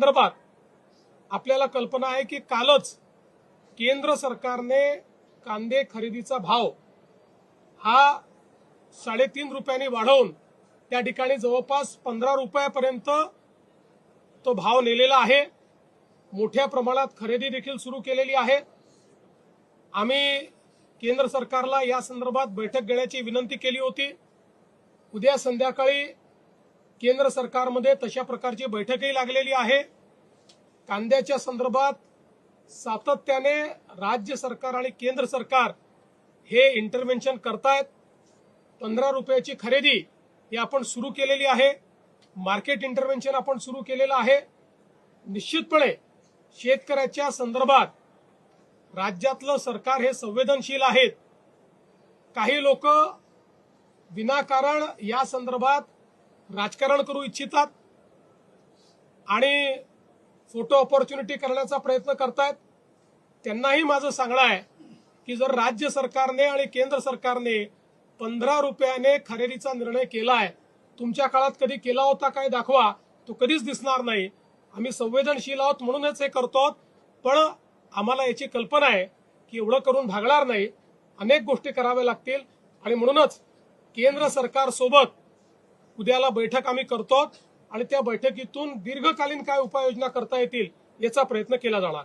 संदर्भात आपल्याला कल्पना आहे की कालच केंद्र सरकारने कांदे खरेदीचा भाव हा 3.5 रुपयांनी वाढवून त्या ठिकाणी जवळपास 15 रुपयापर्यंत तो भाव नेलेला आहे। मोठ्या प्रमाणात खरेदी देखील सुरू केलेली आहे। आम्ही केंद्र सरकारला या संदर्भात बैठक घेण्याची विनंती केली होती। उद्या संध्याकाळी केंद्र सरकारमध्ये तशा प्रकारची बैठकही लागलेली आहे। कांद्याच्या संदर्भात सातत्याने राज्य सरकार आणि केंद्र सरकार हे इंटरव्हेन्शन करतायत। 15 रुपयाची खरेदी ही आपण सुरू केलेली आहे। मार्केट इंटरव्हेन्शन आपण सुरू केलेलं आहे। निश्चितपणे शेतकऱ्याच्या संदर्भात राज्यातलं सरकार हे संवेदनशील आहेत। काही लोक विनाकारण या संदर्भात राजकारण करू इच्छितात आणि फोटो ऑपॉर्च्युनिटी करण्याचा प्रयत्न करतायत। त्यांनाही माझं सांगणं आहे की जर राज्य सरकारने आणि केंद्र सरकारने 15 रुपयाने खरेदीचा निर्णय केलाय, तुमच्या काळात कधी केला होता काय दाखवा, तो कधीच दिसणार नाही। आम्ही संवेदनशील आहोत म्हणूनच हे करतो, पण आम्हाला याची कल्पना आहे की एवढं करून भागणार नाही, अनेक गोष्टी कराव्या लागतील आणि म्हणूनच केंद्र सरकार सोबत उद्याला बैठक आम्ही करतो आणि त्या बैठकीतून दीर्घकालीन काय उपाययोजना करता येतील याचा प्रयत्न केला जाणार।